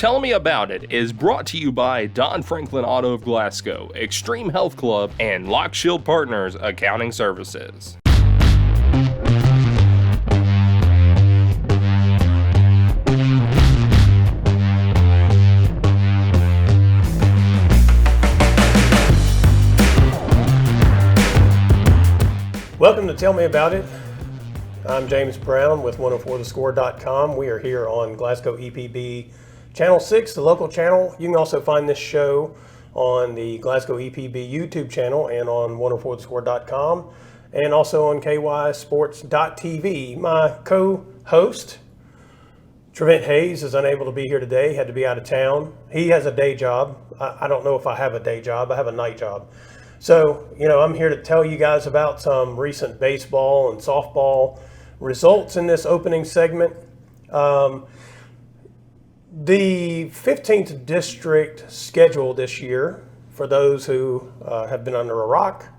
Tell Me About It is brought to you by Don Franklin Auto of Glasgow, Extreme Health Club, and Lockshield Partners Accounting Services. Welcome to Tell Me About It. I'm James Brown with 104thescore.com. We are here on Glasgow EPB Channel 6, the local channel. You can also find this show on the Glasgow EPB YouTube channel and on 104thescore.com and also on kysports.tv. My co-host, Trevent Hayes, is unable to be here today, had to be out of town. He has a day job. I don't know if I have a day job. I have a night job. So, I'm here to tell you guys about some recent baseball and softball results in this opening segment. The 15th District schedule this year, for those who have been under a rock,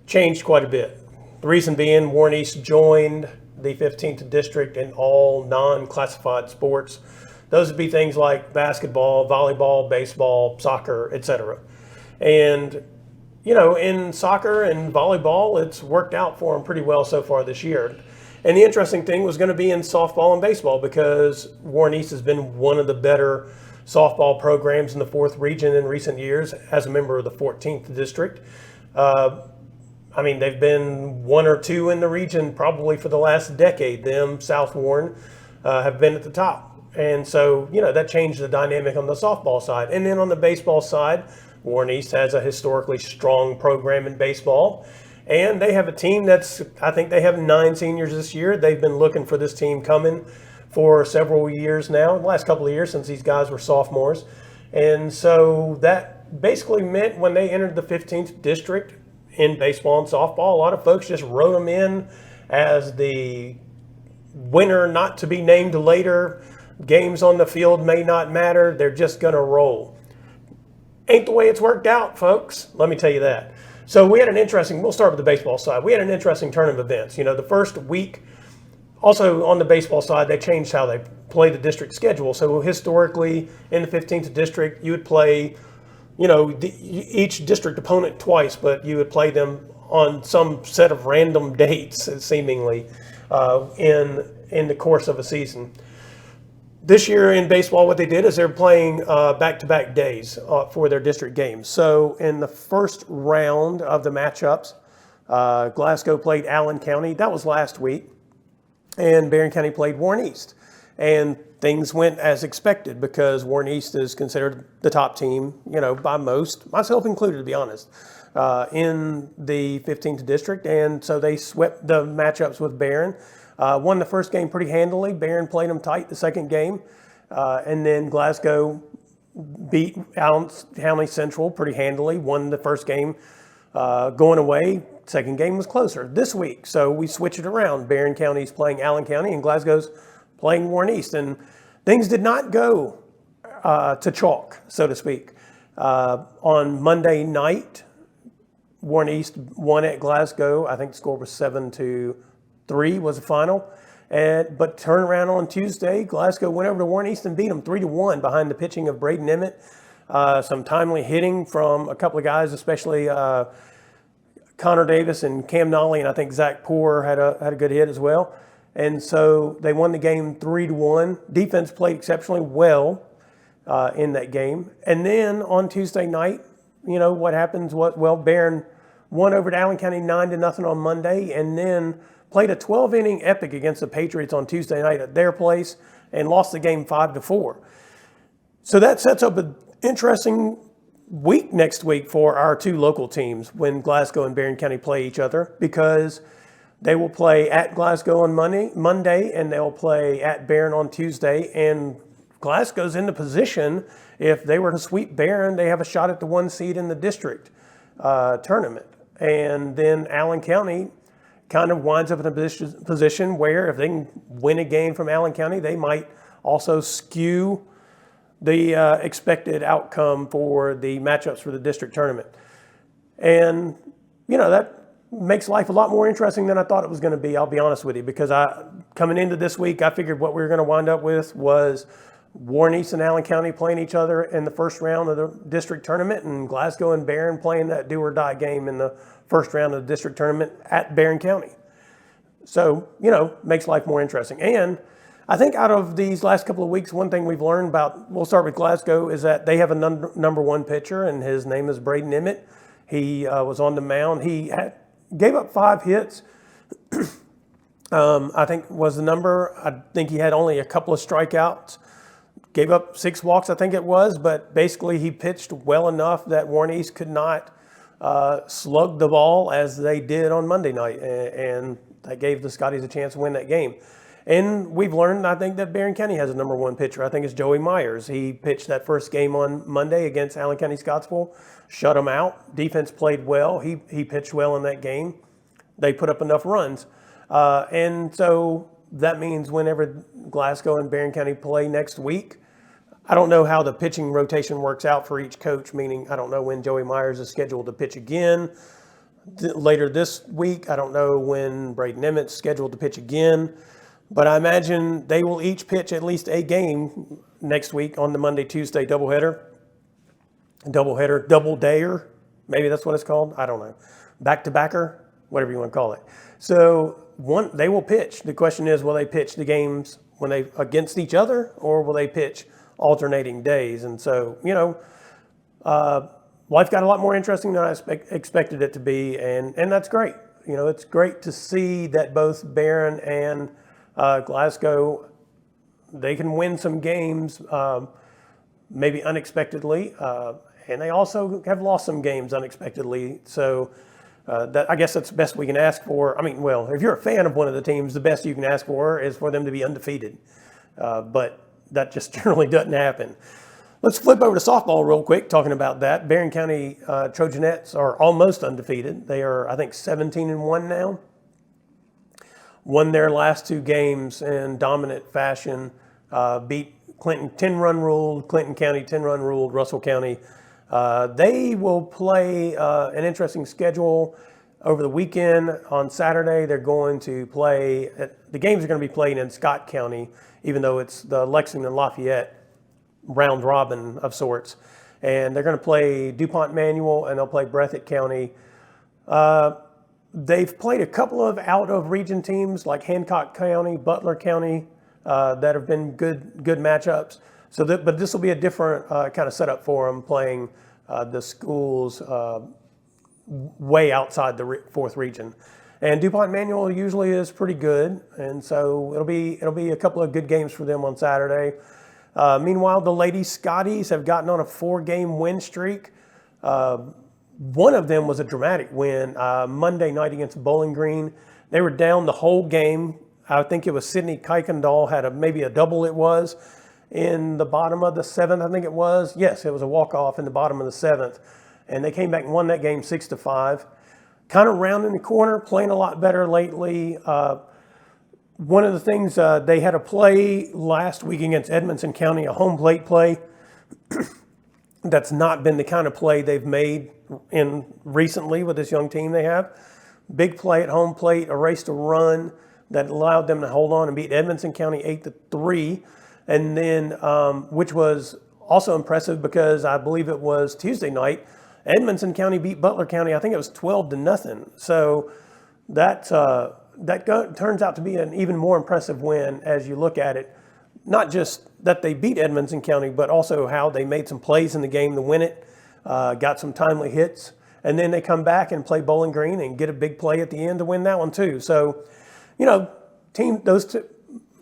changed quite a bit. The reason being, Warren East joined the 15th District in all non-classified sports. Those would be things like basketball, volleyball, baseball, soccer, etc. And in soccer and volleyball, it's worked out for them pretty well so far this year. And the interesting thing was going to be in softball and baseball, because Warren East has been one of the better softball programs in the 4th region in recent years as a member of the 14th District. They've been 1 or 2 in the region probably for the last decade. Them, South Warren, have been at the top. And so, that changed the dynamic on the softball side. And then on the baseball side, Warren East has a historically strong program in baseball, and they have a team I think they have 9 seniors this year. They've been looking for this team coming for several years now, the last couple of years since these guys were sophomores. And so that basically meant when they entered the 15th District in baseball and softball, a lot of folks just wrote them in as the winner not to be named later. Games on the field may not matter. They're just going to roll. Ain't the way it's worked out, folks. Let me tell you that. So we'll start with the baseball side. We had an interesting turn of events. The first week, also on the baseball side, they changed how they play the district schedule. So historically, in the 15th District, you would play, each district opponent twice, but you would play them on some set of random dates, seemingly, in the course of a season. This year in baseball, what they did is they're playing back-to-back days for their district games. So in the first round of the matchups, Glasgow played Allen County. That was last week. And Barron County played Warren East. And things went as expected, because Warren East is considered the top team, by most, myself included, to be honest, in the 15th District. And so they swept the matchups with Barron. Won the first game pretty handily. Barron played them tight the second game. And then Glasgow beat Allen County Central pretty handily. Won the first game going away. Second game was closer this week. So we switch it around. Barron County's playing Allen County and Glasgow's playing Warren East. And things did not go to chalk, so to speak. On Monday night, Warren East won at Glasgow. I think the score was 7-3 was the final. But turn around on Tuesday, Glasgow went over to Warren East and beat them 3-1 behind the pitching of Braden Emmett. Some timely hitting from a couple of guys, especially Connor Davis and Cam Nolly, and I think Zach Poor had a good hit as well. And so they won the game 3-1. Defense played exceptionally well in that game. And then on Tuesday night, what happens? Barron won over to Allen County 9-0 on Monday, and then played a 12-inning epic against the Patriots on Tuesday night at their place and lost the game 5-4. So that sets up an interesting week next week for our 2 local teams when Glasgow and Barron County play each other, because they will play at Glasgow on Monday, and they'll play at Barron on Tuesday. And Glasgow's in the position, if they were to sweep Barron, they have a shot at the 1 seed in the district tournament. And then Allen County kind of winds up in a position where if they can win a game from Allen County, they might also skew the expected outcome for the matchups for the district tournament. And, that makes life a lot more interesting than I thought it was going to be, I'll be honest with you, because coming into this week, I figured what we were going to wind up with was Warren East and Allen County playing each other in the first round of the district tournament, and Glasgow and Barron playing that do or die game in the first round of the district tournament at Barron County. So, makes life more interesting. And I think out of these last couple of weeks, one thing we've learned about, we'll start with Glasgow, is that they have a number one pitcher, and his name is Braden Emmett. He was on the mound. He gave up 5 hits. I think was the number. I think he had only a couple of strikeouts. Gave up 6 walks, I think it was. But basically, he pitched well enough that Warren East could not slug the ball as they did on Monday night. And that gave the Scotties a chance to win that game. And we've learned, I think, that Barron County has a number one pitcher. I think it's Joey Myers. He pitched that first game on Monday against Allen County Scottsville, shut him out. Defense played well. He pitched well in that game. They put up enough runs. And so that means whenever Glasgow and Barron County play next week, I don't know how the pitching rotation works out for each coach, meaning I don't know when Joey Myers is scheduled to pitch again later this week. I don't know when Braden Emmett's scheduled to pitch again. But I imagine they will each pitch at least a game next week on the Monday-Tuesday doubleheader, double-dayer. Maybe that's what it's called. I don't know. Back-to-backer, whatever you want to call it. So they will pitch. The question is, will they pitch the games when they against each other, or will they pitch alternating days? And so, life got a lot more interesting than I expected it to be, and that's great. It's great to see that both Barron and Glasgow, they can win some games maybe unexpectedly, and they also have lost some games unexpectedly. So I guess that's the best we can ask for. If you're a fan of one of the teams, the best you can ask for is for them to be undefeated. But that just generally doesn't happen. Let's flip over to softball real quick, talking about that. Barron County Trojanettes are almost undefeated. They are, I think, 17-1 now. Won their last 2 games in dominant fashion, beat Clinton 10-run ruled, Clinton County 10-run ruled, Russell County. They will play an interesting schedule over the weekend. On Saturday, they're going to play, the games are going to be played in Scott County, even though it's the Lexington Lafayette round robin of sorts. And they're going to play DuPont Manual, and they'll play Breathitt County. They've played a couple of out-of-region teams like Hancock County, Butler County, that have been good matchups. But this will be a different kind of setup for them, playing the schools way outside the 4th region. And DuPont Manual usually is pretty good, and so it'll be a couple of good games for them on Saturday. Meanwhile, the Lady-Scotties have gotten on a 4-game win streak. One of them was a dramatic win Monday night against Bowling Green. They were down the whole game. I think it was Sydney Kuykendall had maybe a double it was in the bottom of the 7th, I think it was. Yes, it was a walk-off in the bottom of the 7th. And they came back and won that game 6-5. Kind of rounding the corner, playing a lot better lately. One of the things, they had a play last week against Edmonson County, a home plate play. That's not been the kind of play they've made in recently with this young team they have. Big play at home plate, erased a run that allowed them to hold on and beat Edmonson County 8-3. And then, which was also impressive because I believe it was Tuesday night, Edmonson County beat Butler County. I think it was 12-0. So that turns out to be an even more impressive win as you look at it. Not just that they beat Edmonson County, but also how they made some plays in the game to win it, got some timely hits, and then they come back and play Bowling Green and get a big play at the end to win that one too. So,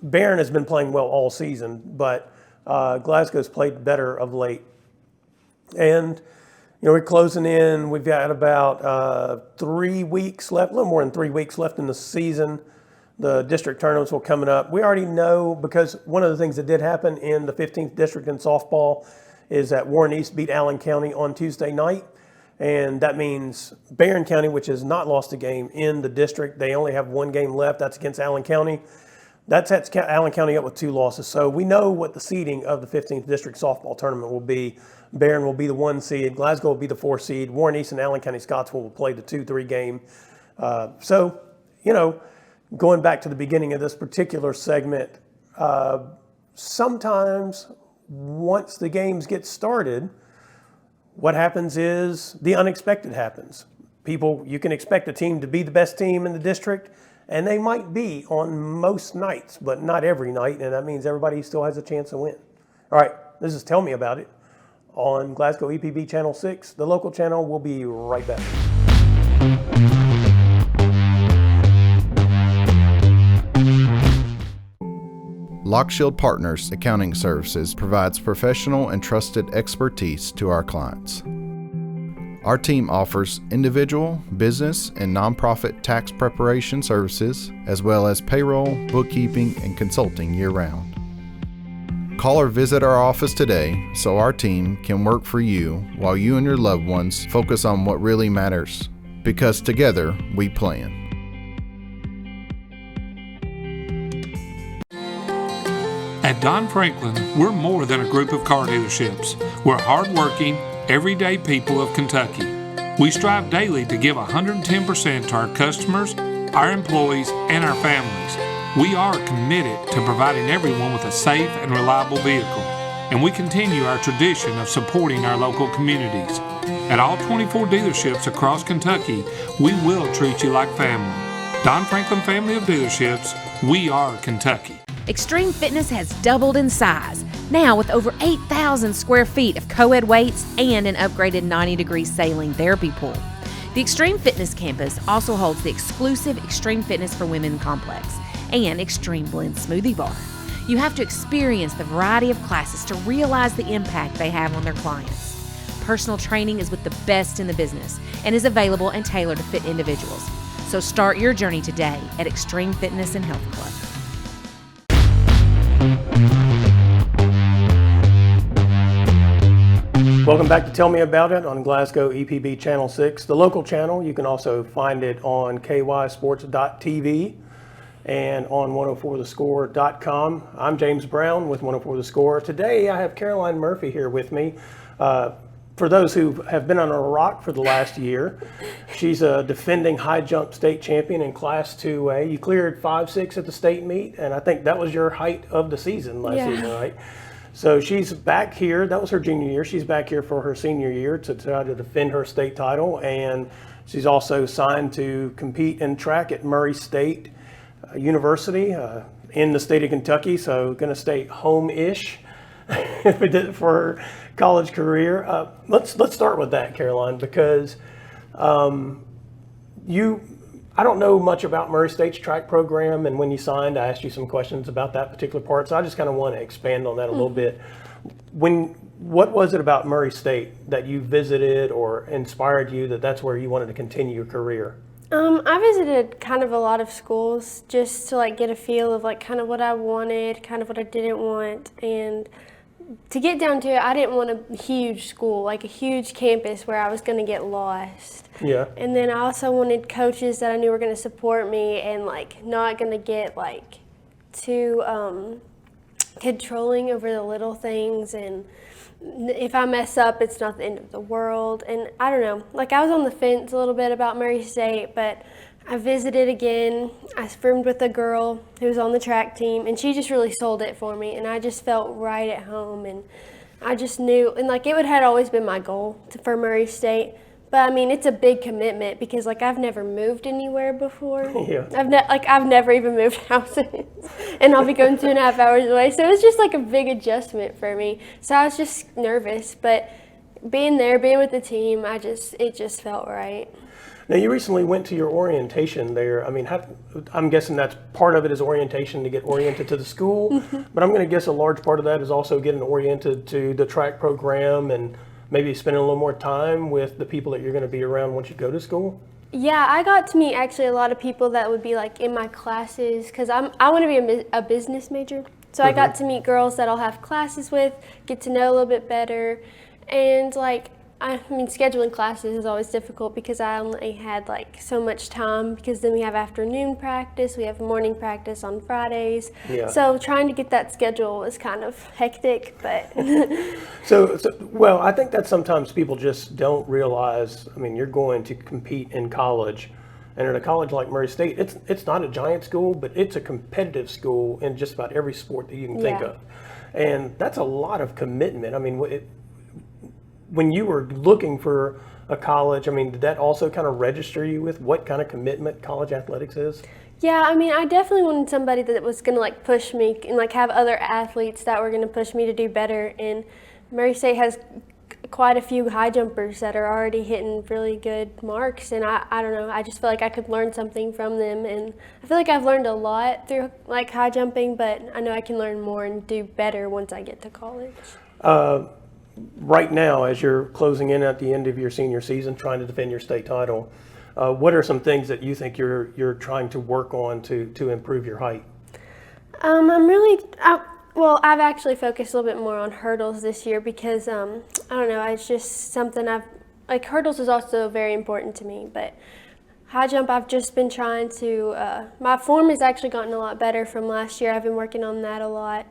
Barron has been playing well all season, but Glasgow's played better of late. And, we're closing in. We've got about 3 weeks left, a little more than 3 weeks left in the season. The district tournaments will coming up. We already know, because one of the things that did happen in the 15th district in softball is that Warren East beat Allen County on Tuesday night. And that means Barron County, which has not lost a game in the district, they only have 1 game left. That's against Allen County. That sets Allen County up with 2 losses. So we know what the seeding of the 15th district softball tournament will be. Barron will be the 1 seed. Glasgow will be the 4 seed. Warren East and Allen County Scottsville will play the 2-3 game. Going back to the beginning of this particular segment, sometimes once the games get started, what happens is the unexpected happens. You can expect a team to be the best team in the district, and they might be on most nights, but not every night, and that means everybody still has a chance to win. All right, this is Tell Me About It on Glasgow EPB Channel 6, the local channel. We'll be right back. Lockshield Partners Accounting Services provides professional and trusted expertise to our clients. Our team offers individual, business, and nonprofit tax preparation services, as well as payroll, bookkeeping, and consulting year-round. Call or visit our office today so our team can work for you while you and your loved ones focus on what really matters, because together we plan. At Don Franklin, we're more than a group of car dealerships. We're hardworking, everyday people of Kentucky. We strive daily to give 110% to our customers, our employees, and our families. We are committed to providing everyone with a safe and reliable vehicle, and we continue our tradition of supporting our local communities. At all 24 dealerships across Kentucky, we will treat you like family. Don Franklin Family of Dealerships, we are Kentucky. Extreme Fitness has doubled in size, now with over 8,000 square feet of co-ed weights and an upgraded 90-degree saline therapy pool. The Extreme Fitness campus also holds the exclusive Extreme Fitness for Women complex and Extreme Blend smoothie bar. You have to experience the variety of classes to realize the impact they have on their clients. Personal training is with the best in the business and is available and tailored to fit individuals. So start your journey today at Extreme Fitness and Health Club. Welcome back to Tell Me About It on Glasgow EPB Channel 6, the local channel. You can also find it on kysports.tv and on 104thescore.com. I'm James Brown with 104 The Score. Today I have Caroline Murphy here with me. For those who have been on a rock for the last year, she's a defending high jump state champion in Class 2A. You cleared 5.6 at the state meet, and I think that was your height of the season last season, right? So she's back here. That was her junior year. She's back here for her senior year to try to defend her state title, and she's also signed to compete in track at Murray State University in the state of Kentucky, so going to stay home-ish for her college career. Let's start with that, Caroline, because I don't know much about Murray State's track program, and when you signed, I asked you some questions about that particular part, so I just kind of want to expand on that a little bit. What was it about Murray State that you visited or inspired you that's where you wanted to continue your career? I visited kind of a lot of schools just to like get a feel of like kind of what I wanted, kind of what I didn't want, and to get down to it, I didn't want a huge school, like a huge campus where I was going to get lost. Yeah. And then I also wanted coaches that I knew were going to support me and like not going to get like too controlling over the little things, and if I mess up, it's not the end of the world. And I don't know, like I was on the fence a little bit about Murray State, but I visited again. I roomed with a girl who was on the track team, and she just really sold it for me, and I just felt right at home, and I just knew, and like it had always been my goal for Murray State. But I mean, it's a big commitment because like I've never moved anywhere before. Yeah. I've never even moved houses, and I'll be going 2.5 hours away. So it was just like a big adjustment for me. So I was just nervous, but being there, being with the team, it just felt right. Now, you recently went to your orientation there. I mean, I'm guessing that's part of it is orientation to get oriented to the school, but I'm going to guess a large part of that is also getting oriented to the track program and maybe spending a little more time with the people that you're going to be around once you go to school. Yeah, I got to meet actually a lot of people that would be like in my classes because I want to be a business major. So I got to meet girls that I'll have classes with, get to know a little bit better, and like, I mean, scheduling classes is always difficult because I only had like so much time because then we have afternoon practice, we have morning practice on Fridays. Yeah. So trying to get that schedule is kind of hectic, but. Well, I think that sometimes people just don't realize, I mean, you're going to compete in college, and at a college like Murray State, it's not a giant school, but it's a competitive school in just about every sport that you can think of. And that's a lot of commitment. I mean, when you were looking for a college, I mean, did that also kind of register you with what kind of commitment college athletics is? Yeah, I mean, I definitely wanted somebody that was going to like push me and like have other athletes that were going to push me to do better. And Murray State has quite a few high jumpers that are already hitting really good marks, and I don't know, I just feel like I could learn something from them, and I feel like I've learned a lot through like high jumping, but I know I can learn more and do better once I get to college. Right now, as you're closing in at the end of your senior season, trying to defend your state title, what are some things that you think you're trying to work on to improve your height? Well, I've actually focused a little bit more on hurdles this year because, I don't know, it's just something like hurdles is also very important to me, but high jump I've just been trying to, my form has actually gotten a lot better from last year. I've been working on that a lot,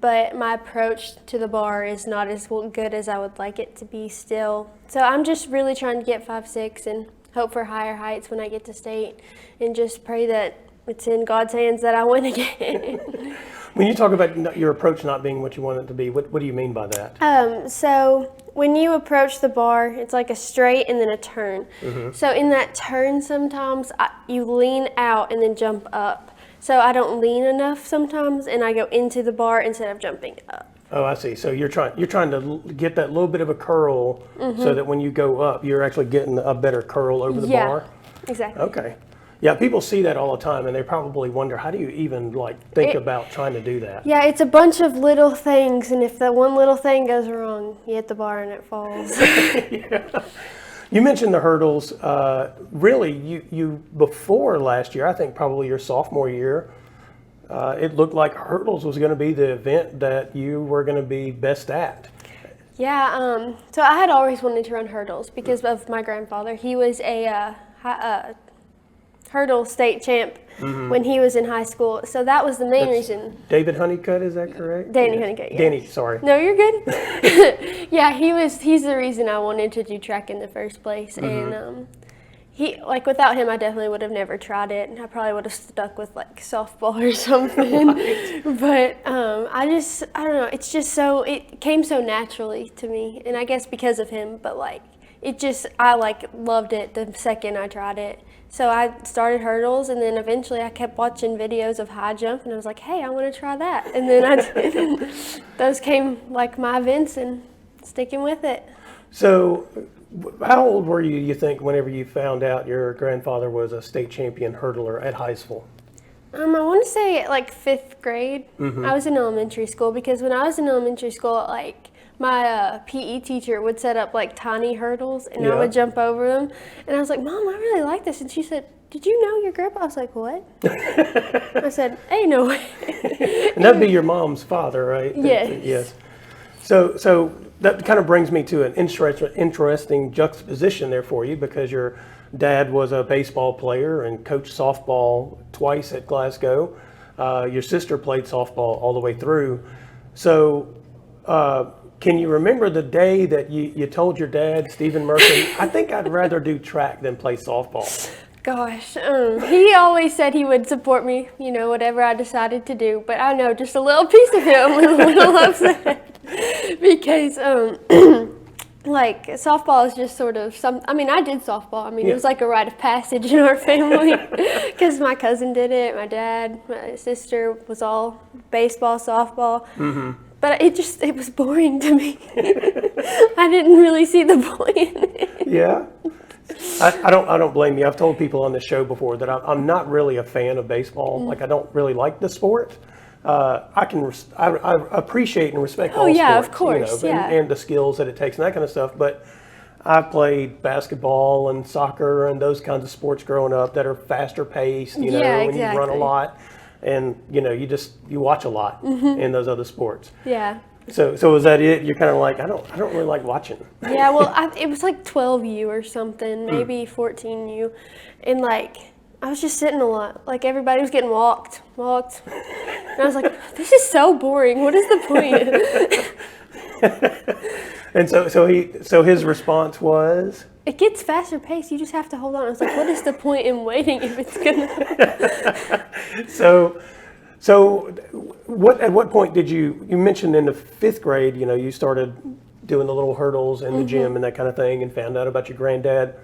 but my approach to the bar is not as good as I would like it to be still. So I'm just really trying to get 5'6" and hope for higher heights when I get to state and just pray that it's in God's hands that I win again. When you talk about your approach not being what you want it to be, what do you mean by that? So when you approach the bar, it's like a straight and then a turn. Mm-hmm. So in that turn, sometimes you lean out and then jump up. So I don't lean enough sometimes, and I go into the bar instead of jumping up. Oh, I see. So you're trying to get that little bit of a curl, so that when you go up, you're actually getting a better curl over the bar. Exactly. Okay. Yeah, people see that all the time, and they probably wonder, how do you even think about trying to do that? Yeah, it's a bunch of little things, and if that one little thing goes wrong, you hit the bar and it falls. Yeah. You mentioned the hurdles. Really, you before last year, I think probably your sophomore year, it looked like hurdles was going to be the event that you were going to be best at. Yeah, so I had always wanted to run hurdles because of my grandfather. He was a hurdle state champ when he was in high school. So that was the main reason. David Honeycutt, is that correct? Danny Honeycutt, yeah. Danny, sorry. No, you're good. Yeah, he's the reason I wanted to do track in the first place. And without him, I definitely would have never tried it. I probably would have stuck with like softball or something. But I don't know, it's just it came so naturally to me. And I guess because of him, but I loved it the second I tried it. So I started hurdles, and then eventually I kept watching videos of high jump, and I was like, hey, I want to try that. And then those came like my events and sticking with it. So how old were you think, whenever you found out your grandfather was a state champion hurdler at high school? I want to say like 5th grade. I was in elementary school, because when I was in elementary school, my PE teacher would set up like tiny hurdles, and I would jump over them. And I was like, Mom, I really like this. And she said, did you know your grandpa? I was like, what? I said, hey, no way. And that'd be your mom's father, right? Yes. Yes. So that kind of brings me to an interesting juxtaposition there for you, because your dad was a baseball player and coached softball twice at Glasgow. Your sister played softball all the way through. So can you remember the day that you told your dad, Stephen Murphy, I think I'd rather do track than play softball? Gosh, he always said he would support me, whatever I decided to do. But I know just a little piece of him was a little upset because, softball is just sort of I did softball. It was like a rite of passage in our family because my cousin did it, my dad, my sister was all baseball, softball. But it was boring to me. I didn't really see the point in it. Yeah. I don't blame you. I've told people on this show before that I'm not really a fan of baseball. I don't really like the sport. I appreciate and respect all sports. Oh yeah, of course. And the skills that it takes and that kind of stuff. But I've played basketball and soccer and those kinds of sports growing up that are faster paced, and you run a lot. And you watch a lot in those other sports. Yeah. So was that it? You're kind of like, I don't really like watching. Yeah, well, it was like 12U or something, maybe 14U, and I was just sitting a lot. Everybody was getting walked, and I was like, this is so boring. What is the point? And so his response was, it gets faster paced. You just have to hold on. I was like, what is the point in waiting if it's gonna? So at what point did you mentioned in the 5th grade, you started doing the little hurdles in the gym and that kind of thing and found out about your granddad.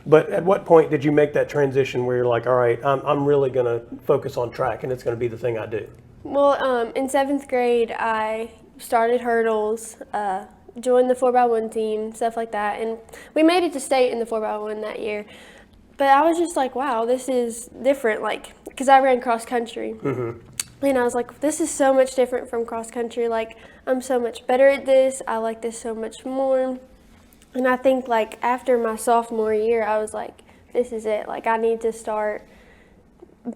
But at what point did you make that transition where you're like, all right, I'm really going to focus on track and it's going to be the thing I do? Well, in 7th grade, I started hurdles, joined the 4x1 team, stuff like that. And we made it to state in the 4x1 that year. But I was just like, wow, this is different, because I ran cross country. And I was like, this is so much different from cross country. Like, I'm so much better at this. I like this so much more. And I think, after my sophomore year, I was like, this is it. I need to start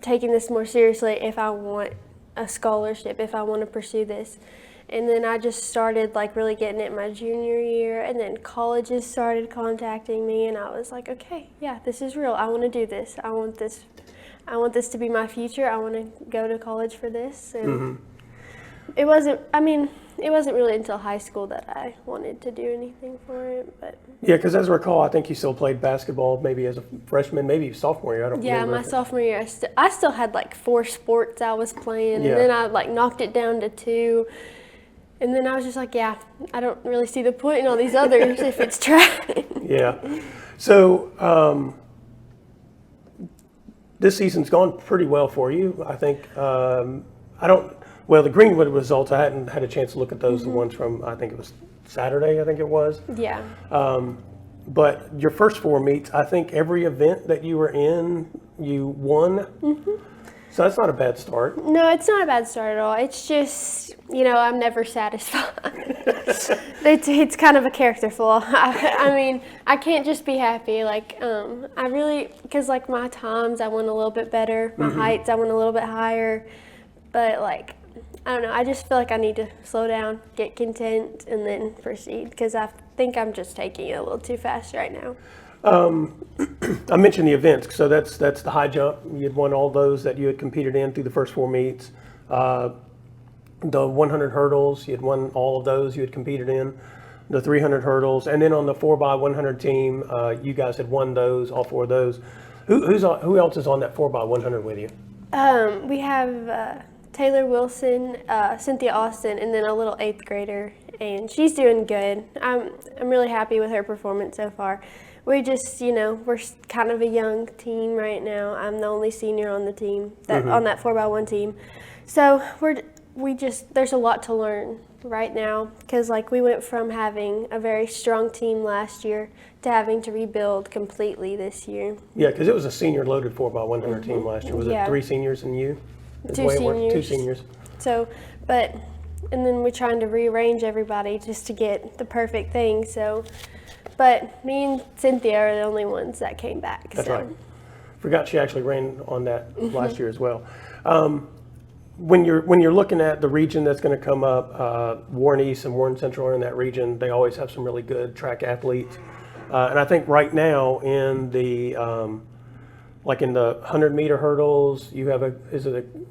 taking this more seriously if I want a scholarship, if I want to pursue this. And then I just started, really getting it my junior year. And then colleges started contacting me. And I was like, okay, yeah, this is real. I want to do this. I want this to be my future. I want to go to college for this. And it wasn't really until high school that I wanted to do anything for it. But yeah, because as I recall, I think you still played basketball maybe as a freshman, maybe sophomore year. I don't remember. Yeah, my sophomore year, I still had 4 sports I was playing. Yeah. And then I knocked it down to 2. And then I was just like, yeah, I don't really see the point in all these others if it's track. Yeah. So this season's gone pretty well for you. I think the Greenwood results, I hadn't had a chance to look at those, the ones from, I think it was Saturday, Yeah. But your first 4 meets, I think every event that you were in, you won. So that's not a bad start. No, it's not a bad start at all. It's just, I'm never satisfied. It's kind of a character flaw. I can't just be happy. Because my times, I went a little bit better. My heights, I went a little bit higher. But I don't know. I just feel like I need to slow down, get content, and then proceed. Because I think I'm just taking it a little too fast right now. I mentioned the events, so that's the high jump. You'd won all those that you had competed in through the first 4 meets. The 100 hurdles, you'd won all of those you had competed in. The 300 hurdles, and then on the 4x100 team, you guys had won those, all 4 of those. Who else is on that 4x100 with you? We have Taylor Wilson, Cynthia Austin, and then a little 8th grader, and she's doing good. I'm really happy with her performance so far. We just, we're kind of a young team right now. I'm the only senior on the team, on that 4x1 team. So there's a lot to learn right now because, we went from having a very strong team last year to having to rebuild completely this year. Yeah, because it was a senior-loaded 4x100 team last year. Was it 3 seniors and you? 2 seniors. 2 seniors. So, and then we're trying to rearrange everybody just to get the perfect thing, so... But me and Cynthia are the only ones that came back. That's right. Forgot she actually ran on that last year as well. When you're looking at the region that's going to come up, Warren East and Warren Central are in that region. They always have some really good track athletes. And I think right now in the in the 100-meter hurdles, you have a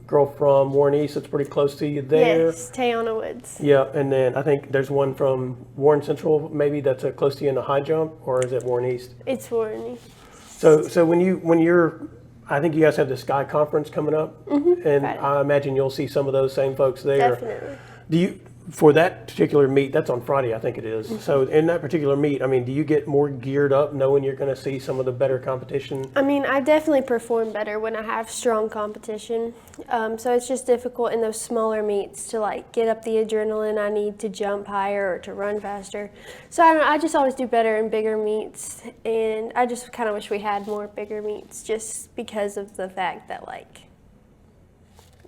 girl from Warren East that's pretty close to you there? Yes, Tayana Woods. Yeah, and then I think there's one from Warren Central maybe that's close to you in the high jump, or is it Warren East? It's Warren East. So when you're, I think you guys have the Sky Conference coming up, and Friday. I imagine you'll see some of those same folks there. Definitely. For that particular meet, that's on Friday, I think it is. So in that particular meet, do you get more geared up knowing you're going to see some of the better competition? I definitely perform better when I have strong competition. So it's just difficult in those smaller meets to get up the adrenaline I need to jump higher or to run faster. So I just always do better in bigger meets, and I just kind of wish we had more bigger meets just because of the fact that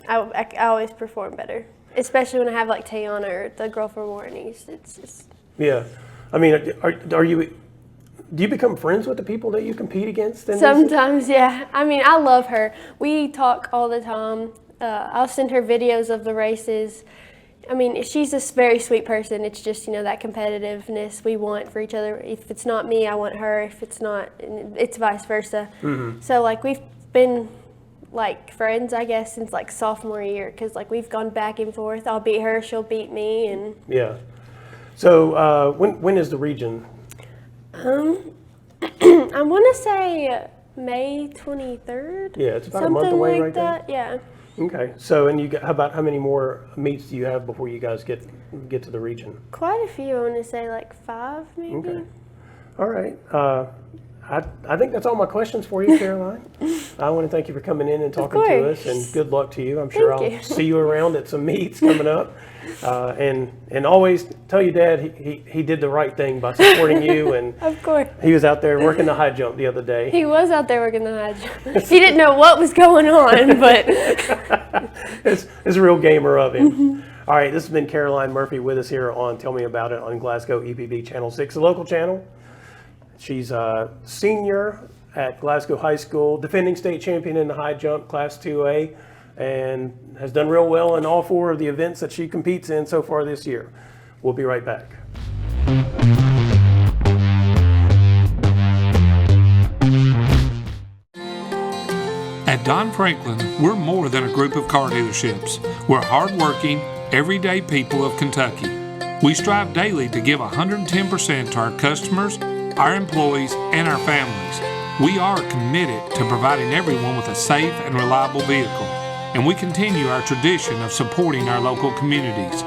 I always perform better. Especially when I have Tayana or the girl from Warren East. It's just... Yeah. Do you become friends with the people that you compete against? Sometimes, yeah. I love her. We talk all the time. I'll send her videos of the races. She's a very sweet person. It's just, that competitiveness we want for each other. If it's not me, I want her. If it's not, it's vice versa. So, we've been... friends, I guess, since sophomore year, because we've gone back and forth. I'll beat her, she'll beat me, and yeah. So when is the region? I want to say May 23rd. Yeah, it's about a month away, right that. there. Yeah. Okay. So, and how about how many more meets do you have before you guys get to the region? Quite a few. I want to say like 5, maybe. Okay. All right. I think that's all my questions for you, Caroline. I want to thank you for coming in and talking to us, and good luck to you. I'm sure Thank I'll you. see you around at some meets coming up. And always tell your dad he did the right thing by supporting you. And Of course. he was out there working the high jump the other day. He was out there working the high jump. He didn't know what was going on, but It's a real gamer of him. All right, this has been Caroline Murphy with us here on Tell Me About It on Glasgow EPB Channel 6, the local channel. She's a senior at Glasgow High School, defending state champion in the high jump, Class 2A, and has done real well in all 4 of the events that she competes in so far this year. We'll be right back. At Don Franklin, we're more than a group of car dealerships. We're hardworking, everyday people of Kentucky. We strive daily to give 110% to our customers, our employees, and our families. We are committed to providing everyone with a safe and reliable vehicle, and we continue our tradition of supporting our local communities.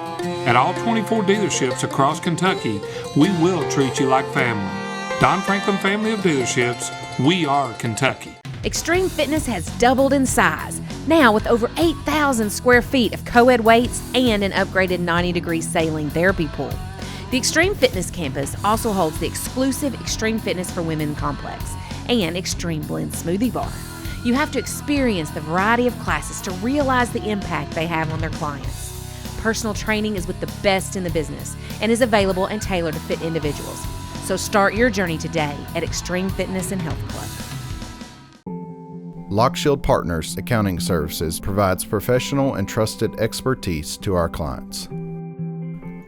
At all 24 dealerships across Kentucky, we will treat you like family. Don Franklin Family of Dealerships, we are Kentucky. Extreme Fitness has doubled in size, now with over 8,000 square feet of co-ed weights and an upgraded 90-degree sailing therapy pool. The Extreme Fitness campus also holds the exclusive Extreme Fitness for Women complex and Extreme Blend smoothie bar. You have to experience the variety of classes to realize the impact they have on their clients. Personal training is with the best in the business and is available and tailored to fit individuals. So start your journey today at Extreme Fitness and Health Club. Lockshield Partners Accounting Services provides professional and trusted expertise to our clients.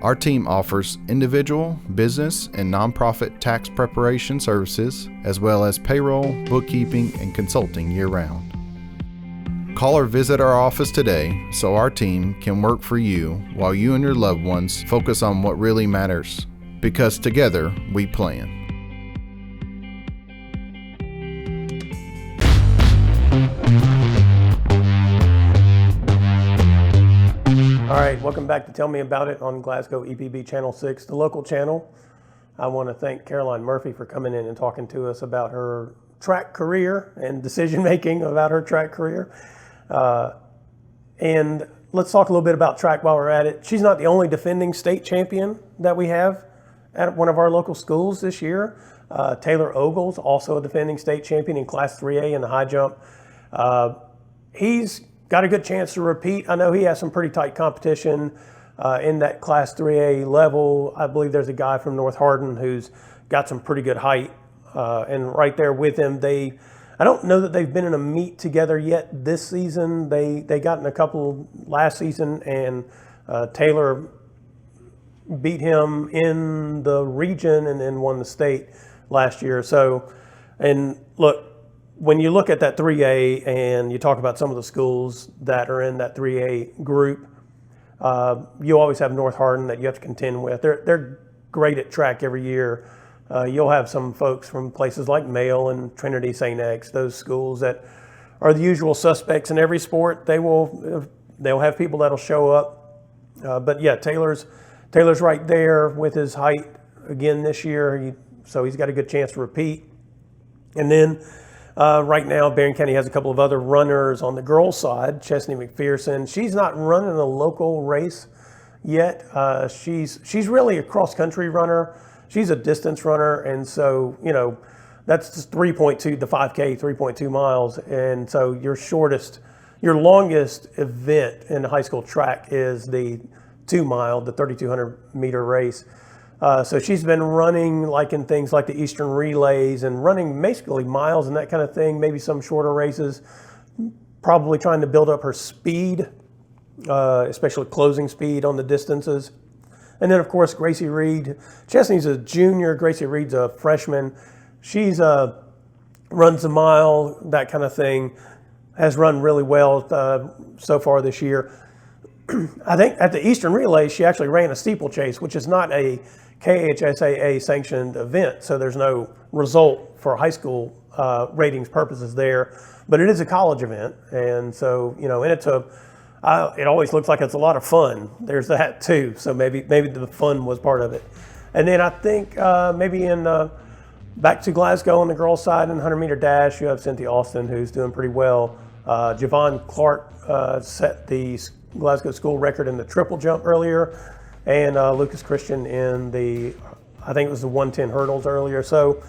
Our team offers individual, business, and nonprofit tax preparation services, as well as payroll, bookkeeping, and consulting year-round. Call or visit our office today so our team can work for you while you and your loved ones focus on what really matters, because together we plan. All right, welcome back to Tell Me About It on Glasgow EPB Channel 6, the local channel. I want to thank Caroline Murphy for coming in and talking to us about her track career and decision-making about her track career. And let's talk a little bit about track while we're at it. She's not the only defending state champion that we have at one of our local schools this year. Taylor Ogles, also a defending state champion in Class 3A in the high jump. He's got a good chance to repeat. I know he has some pretty tight competition in that Class 3A level. I believe there's a guy from North Hardin who's got some pretty good height. And right there with him, I don't know that they've been in a meet together yet this season. They got in a couple last season, and Taylor beat him in the region and then won the state last year. So, and look, when you look at that 3A and you talk about some of the schools that are in that 3A group, you always have North Hardin that you have to contend with. They're great at track every year. You'll have some folks from places like Mayo and Trinity St. X, those schools that are the usual suspects in every sport. They'll have people that'll show up. But yeah, Taylor's right there with his height again this year, so he's got a good chance to repeat. And then right now, Barron County has a couple of other runners on the girls' side. Chesney McPherson, she's not running a local race yet. She's really a cross-country runner. She's a distance runner, and so, that's just 3.2, the 5K, 3.2 miles. And so your longest event in high school track is the 2 mile, the 3,200 meter race. So she's been running like in things like the Eastern Relays and running basically miles and that kind of thing, maybe some shorter races, probably trying to build up her speed, especially closing speed on the distances. And then, of course, Gracie Reed. Chesney's a junior. Gracie Reed's a freshman. She's runs a mile, that kind of thing, has run really well so far this year. I think at the Eastern Relay, she actually ran a steeplechase, which is not a KHSAA sanctioned event, so there's no result for high school ratings purposes there, but it is a college event, and so and it's it always looks like it's a lot of fun. There's that too, so maybe the fun was part of it. And then I think maybe in back to Glasgow on the girls' side in the 100-meter dash, you have Cynthia Austin, who's doing pretty well. Javon Clark set the Glasgow school record in the triple jump earlier, and Lucas Christian in I think it was the 110 hurdles earlier. So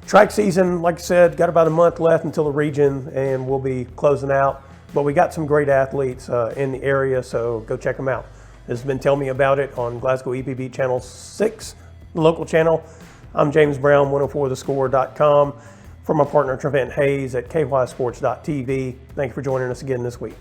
track season, like I said, got about a month left until the region, and we'll be closing out. But we got some great athletes in the area, so go check them out. This has been Tell Me About It on Glasgow EPB Channel 6, the local channel. I'm James Brown, 104thescore.com. For my partner Trevent Hayes at kysports.tv. Thank you for joining us again this week.